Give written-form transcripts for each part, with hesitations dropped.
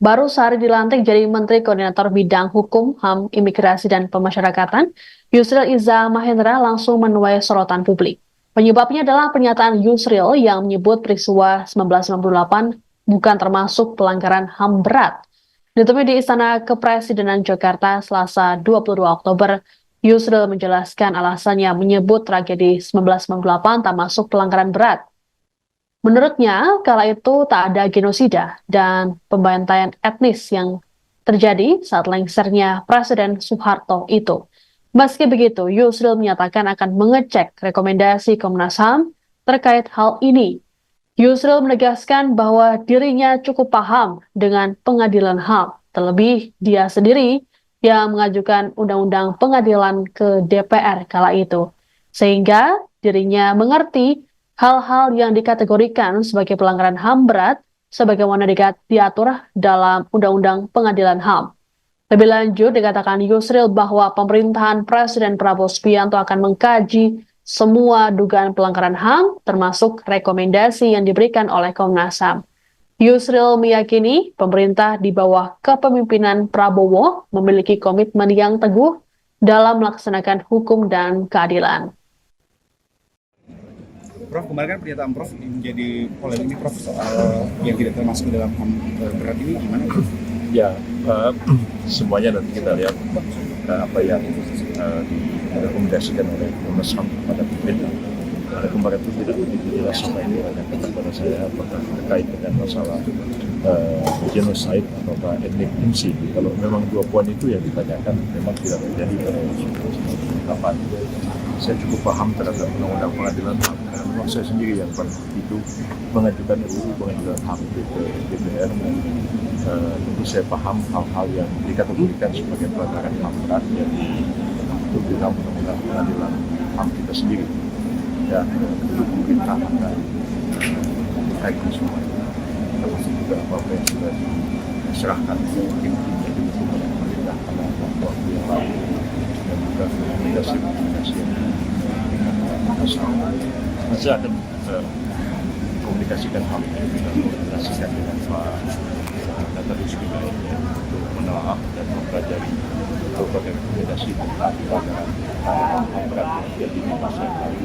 Baru sehari dilantik jadi Menteri Koordinator Bidang Hukum, HAM, Imigrasi, dan Pemasyarakatan, Yusril Iza Mahendra langsung menuai sorotan publik. Penyebabnya adalah pernyataan Yusril yang menyebut peristiwa 1998 bukan termasuk pelanggaran HAM berat. Ditemui di Istana Kepresidenan Jakarta Selasa 22 Oktober, Yusril menjelaskan alasannya menyebut tragedi 1998 tak masuk pelanggaran berat. Menurutnya, kala itu tak ada genosida dan pembantaian etnis yang terjadi saat lengsernya Presiden Soeharto itu. Meski begitu, Yusril menyatakan akan mengecek rekomendasi Komnas HAM terkait hal ini. Yusril menegaskan bahwa dirinya cukup paham dengan pengadilan HAM, terlebih dia sendiri yang mengajukan undang-undang pengadilan ke DPR kala itu. Sehingga dirinya mengerti hal-hal yang dikategorikan sebagai pelanggaran HAM berat sebagaimana diatur dalam Undang-Undang Pengadilan HAM. Lebih lanjut, dikatakan Yusril bahwa pemerintahan Presiden Prabowo Subianto akan mengkaji semua dugaan pelanggaran HAM, termasuk rekomendasi yang diberikan oleh Komnas HAM. Yusril meyakini pemerintah di bawah kepemimpinan Prabowo memiliki komitmen yang teguh dalam melaksanakan hukum dan keadilan. Prof, kemarin kan pernyataan Prof menjadi polemik ini, Prof, soal yang tidak termasuk dalam HAM berat ini gimana? Ya, semuanya nanti kita lihat apa yang direkomendasikan oleh Komnas HAM kepada pemerintah. Kemarin itu tidak begitu jelas apa yang ditanyakan kepada saya apakah terkait dengan masalah genocide atau ethnic cleansing. Kalau memang dua poin itu yang ditanyakan memang tidak terjadi pada 1998. Saya cukup paham terhadap undang-undang pengadilan HAM karena memang saya sendiri yang pada itu mengajukan RUU pengadilan HAM ke DPR. Tentu saya paham hal-hal yang dikategorikan sebagai pelanggaran HAM berat yang diatur di dalam undang-undang pengadilan HAM kita sendiri. Dan pemerintah akan kaitkan semuanya, termasuk juga apa yang sudah diserahkan mungkin menjadi hukum oleh pemerintah pada waktu yang lalu dan juga komunikasi yang asal. Saya akan komunikasikan hal ini dan komunikasikan dengan Pak Natalius Pigai untuk menelaah dan mempelajari berbagai rekomendasi tentang pelanggaran HAM berat yang terjadi di masa yang lalu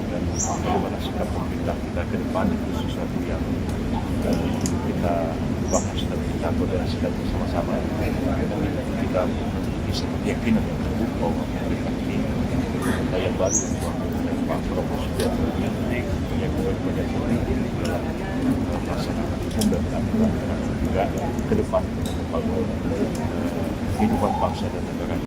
dan bagaimana sikap pemerintah kita ke depan itu sesuatu yang kita bahas dan kita koordinasikan bersama-sama. Kita memiliki keyakinan yang teguh bahwa pemerintah ini pemerintah yang baru dan Pak Prabowo Subianto ini punya kewajiban dalam melaksanakan hukum dan keadilan juga ke depan kehidupan bangsa dan negara.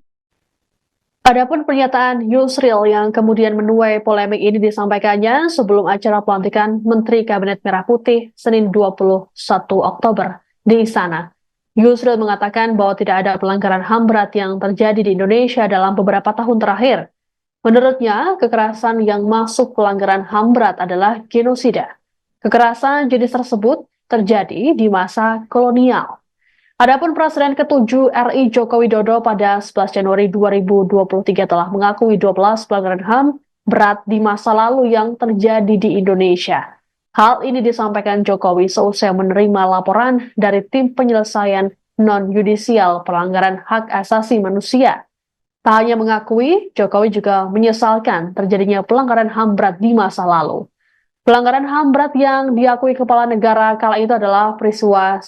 Adapun pernyataan Yusril yang kemudian menuai polemik ini disampaikannya sebelum acara pelantikan Menteri Kabinet Merah Putih Senin 21 Oktober di Istana. Yusril mengatakan bahwa tidak ada pelanggaran HAM berat yang terjadi di Indonesia dalam beberapa tahun terakhir. Menurutnya, kekerasan yang masuk pelanggaran HAM berat adalah genosida. Kekerasan jenis tersebut terjadi di masa kolonial. Adapun Presiden ke-7 RI Joko Widodo pada 11 Januari 2023 telah mengakui 12 pelanggaran HAM berat di masa lalu yang terjadi di Indonesia. Hal ini disampaikan Jokowi seusai menerima laporan dari tim penyelesaian non-yudisial pelanggaran hak asasi manusia. Tak hanya mengakui, Jokowi juga menyesalkan terjadinya pelanggaran HAM berat di masa lalu. Pelanggaran HAM berat yang diakui kepala negara kala itu adalah peristiwa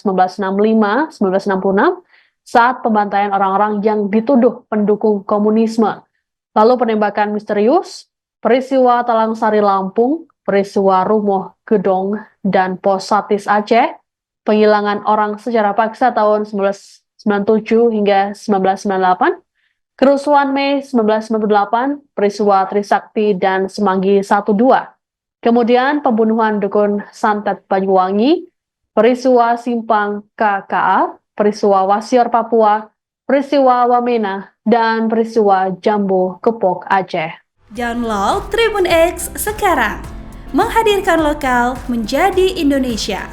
1965-1966 saat pembantaian orang-orang yang dituduh pendukung komunisme, lalu penembakan misterius, peristiwa Talang Sari Lampung, peristiwa Rumoh Gedong dan Pos Satis Aceh, penghilangan orang secara paksa tahun 1997 hingga 1998, kerusuhan Mei 1998, peristiwa Trisakti dan Semanggi 1-2, kemudian pembunuhan Dukun Santet Banyuwangi, peristiwa Simpang KKA, peristiwa Wasior Papua, peristiwa Wamena, dan peristiwa Jambu Kepok Aceh. Download Tribun X sekarang, menghadirkan lokal menjadi Indonesia.